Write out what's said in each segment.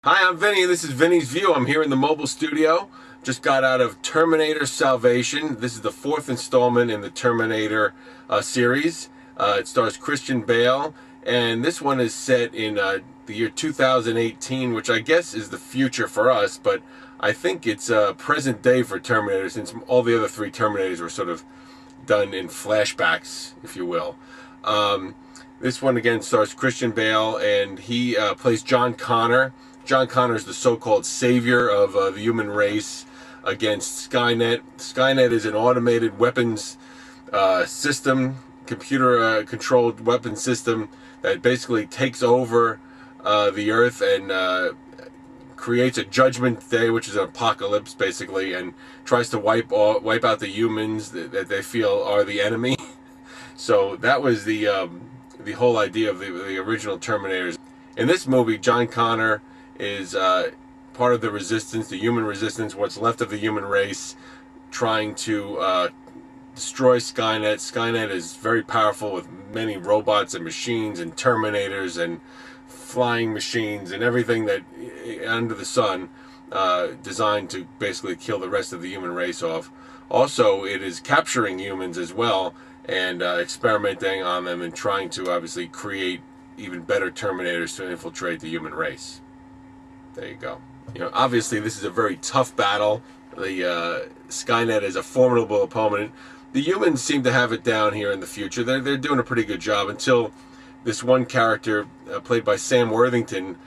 Hi, I'm Vinny, and this is Vinny's View. I'm here in the mobile studio. Just got out of Terminator Salvation. This is the fourth installment in the Terminator series. It stars Christian Bale, and this one is set in the year 2018, which I guess is the future for us, but I think it's present day for Terminator, since all the other three Terminators were sort of done in flashbacks, if you will. This one again stars Christian Bale, and he plays John Connor. John Connor is the so-called savior of the human race against Skynet. Skynet is an automated weapons system, computer-controlled weapons system that basically takes over the Earth and creates a judgment day, which is an apocalypse basically, and tries to wipe out the humans that they feel are the enemy. So that was the whole idea of the original Terminators. In this movie, John Connor is part of the resistance, the human resistance, what's left of the human race, trying to destroy Skynet. Skynet is very powerful with many robots and machines and Terminators and flying machines and everything that under the sun, designed to basically kill the rest of the human race off. Also, it is capturing humans as well and experimenting on them and trying to obviously create even better Terminators to infiltrate the human race. There you go. You know, obviously this is a very tough battle. The Skynet is a formidable opponent. The humans seem to have it down here in the future. They're doing a pretty good job until this one character played by Sam Worthington.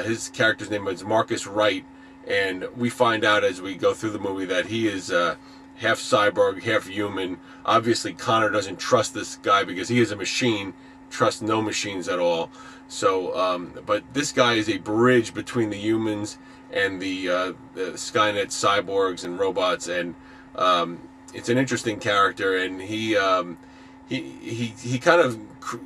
His character's name is Marcus Wright, and we find out as we go through the movie that he is half cyborg, half human. Obviously Connor doesn't trust this guy because he is a machine. Trust no machines at all. So, but this guy is a bridge between the humans and the Skynet cyborgs and robots, and it's an interesting character, and he kind of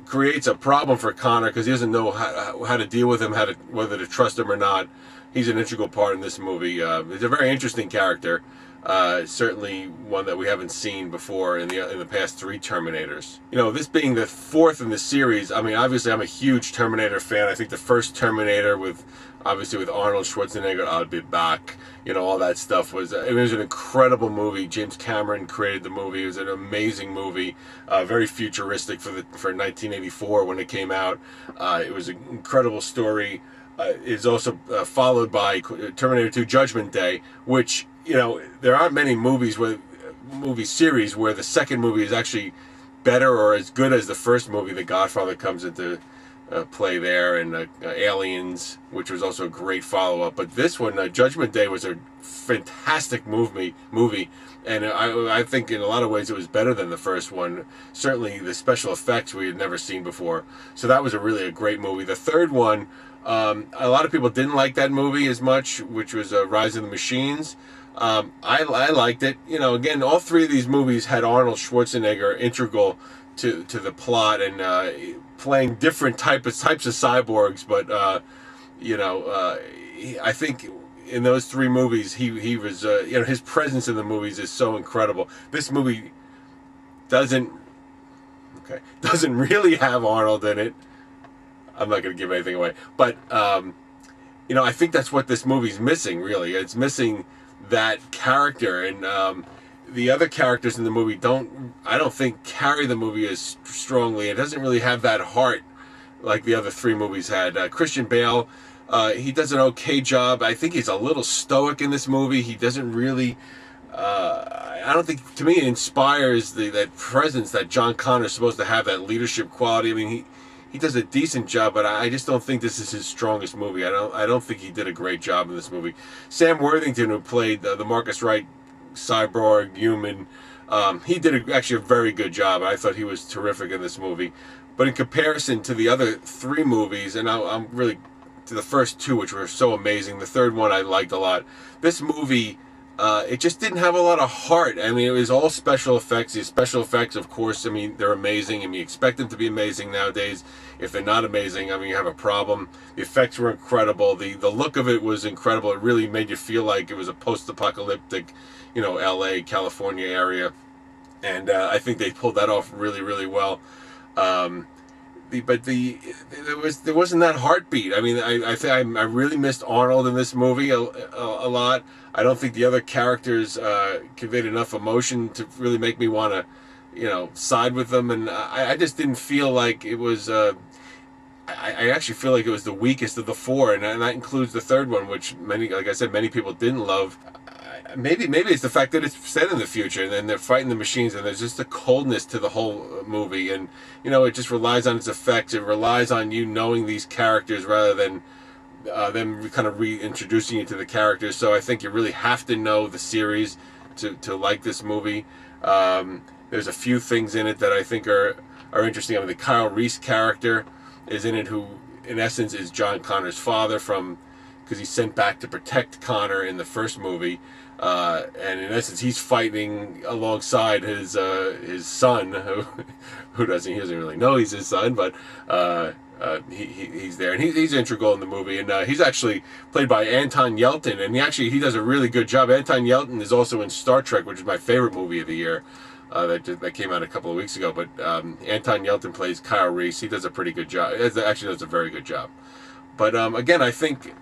creates a problem for Connor because he doesn't know how to deal with him, whether to trust him or not. He's an integral part in this movie. It's a very interesting character. Certainly one that we haven't seen before in the past three Terminators. You know, this being the fourth in the series, I mean, obviously I'm a huge Terminator fan. I think the first Terminator obviously with Arnold Schwarzenegger, I'll be back, you know, all that stuff it was an incredible movie. James Cameron created the movie. It was an amazing movie, very futuristic for 1984 when it came out. It was an incredible story. It's also followed by Terminator 2 Judgment Day, which, you know, there aren't many movie series where the second movie is actually better or as good as the first movie. The Godfather comes into play there, and Aliens, which was also a great follow-up. But this one, Judgment Day, was a fantastic movie, and I think in a lot of ways it was better than the first one. Certainly the special effects we had never seen before. So that was really a great movie. The third one, a lot of people didn't like that movie as much, which was Rise of the Machines. I liked it. You know, again, all three of these movies had Arnold Schwarzenegger integral to the plot, and playing different types of cyborgs. But you know, I think in those three movies, he was you know, his presence in the movies is so incredible. This movie doesn't really have Arnold in it. I'm not going to give anything away, but you know, I think that's what this movie's missing. Really, it's missing that character, and the other characters in the movie I don't think carry the movie as strongly. It doesn't really have that heart like the other three movies had. Christian Bale, he does an okay job. I think he's a little stoic in this movie. He doesn't really, I don't think, to me, it inspires that presence that John Connor's supposed to have, that leadership quality. I mean, he does a decent job, but I just don't think this is his strongest movie. I don't think he did a great job in this movie. Sam Worthington, who played the Marcus Wright cyborg human, he did actually a very good job. I thought he was terrific in this movie. But in comparison to the other three movies, and I'm really to the first two, which were so amazing, the third one I liked a lot. This movie, it just didn't have a lot of heart. I mean, it was all special effects. The special effects, of course, I mean, they're amazing. I mean, you expect them to be amazing nowadays. If they're not amazing, I mean, you have a problem. The effects were incredible. The look of it was incredible. It really made you feel like it was a post-apocalyptic, you know, LA, California area. And I think they pulled that off really, really well. there wasn't that heartbeat. I mean, I think I really missed Arnold in this movie a lot. I don't think the other characters conveyed enough emotion to really make me want to, side with them, and I just didn't feel like it was. I actually feel like it was the weakest of the four, and that includes the third one, which like I said, many people didn't love. Maybe it's the fact that it's set in the future, and then they're fighting the machines, and there's just a coldness to the whole movie, and it just relies on its effects. It relies on you knowing these characters rather than them kind of reintroducing you to the characters. So I think you really have to know the series to like this movie. There's a few things in it that I think are interesting. I mean, the Kyle Reese character is in it, who in essence is John Connor's father because he's sent back to protect Connor in the first movie, and in essence he's fighting alongside his son, he doesn't really know he's his son, but he's there, and he's integral in the movie, and he's actually played by Anton Yelchin, and he does a really good job. Anton Yelchin is also in Star Trek, which is my favorite movie of the year. That came out a couple of weeks ago, but Anton Yelchin plays Kyle Reese. He does a pretty good job. Actually does a very good job. But again, I think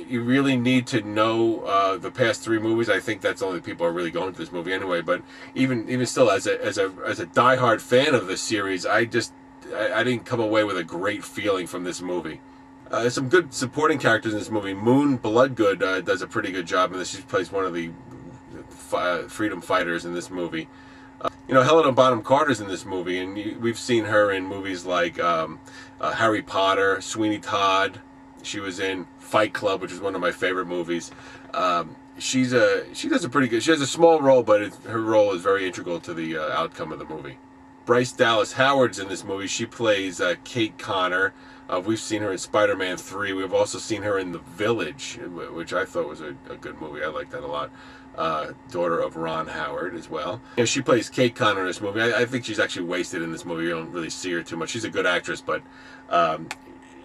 you really need to know the past three movies. I think that's the only people are really going to this movie anyway. But even still, as a diehard fan of this series, I didn't come away with a great feeling from this movie. There's some good supporting characters in this movie. Moon Bloodgood does a pretty good job in this. She plays one of the freedom fighters in this movie. Helena Bonham Carter's in this movie, and we've seen her in movies like Harry Potter, Sweeney Todd. She was in Fight Club, which is one of my favorite movies. She does a pretty good. She has a small role, but her role is very integral to the outcome of the movie. Bryce Dallas Howard's in this movie. She plays Kate Connor. We've seen her in Spider-Man 3. We've also seen her in The Village, which I thought was a good movie. I like that a lot. Daughter of Ron Howard as well. She plays Kate Connor in this movie. I think she's actually wasted in this movie. You don't really see her too much. She's a good actress, but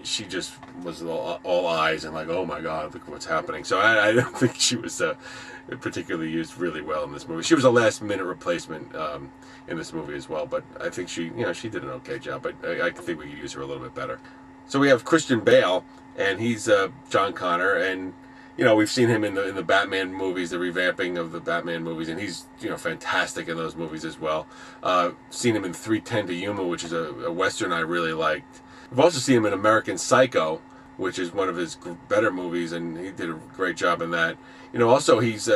she just was all eyes and like, oh my God, look what's happening. So I don't think she was particularly used really well in this movie. She was a last-minute replacement in this movie as well, but I think she did an okay job. But I think we could use her a little bit better. So we have Christian Bale, and he's John Connor, and we've seen him in the Batman movies, the revamping of the Batman movies, and he's fantastic in those movies as well. Seen him in 3:10 to Yuma, which is a Western I really liked. We've also seen him in American Psycho, which is one of his better movies, and he did a great job in that. Also he's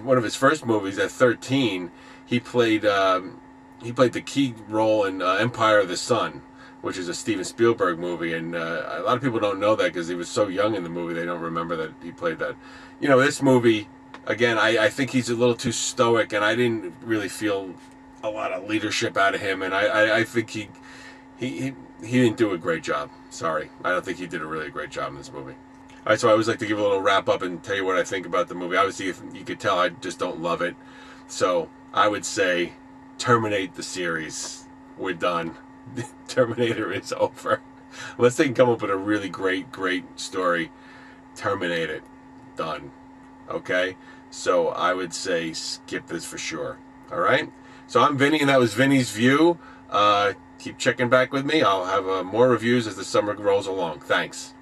one of his first movies at 13. He played the key role in Empire of the Sun, which is a Steven Spielberg movie, and a lot of people don't know that because he was so young in the movie, they don't remember that he played that. This movie, again, I think he's a little too stoic, and I didn't really feel a lot of leadership out of him, and I think he didn't do a great job. Sorry, I don't think he did a really great job in this movie. All right, so I always like to give a little wrap up and tell you what I think about the movie. Obviously, if you could tell, I just don't love it. So I would say terminate the series. We're done. Terminator is over. Unless they can come up with a really great story, terminate it. Done. Okay? So I would say skip this for sure. Alright? So I'm Vinny, and that was Vinny's View. Keep checking back with me. I'll have more reviews as the summer rolls along. Thanks.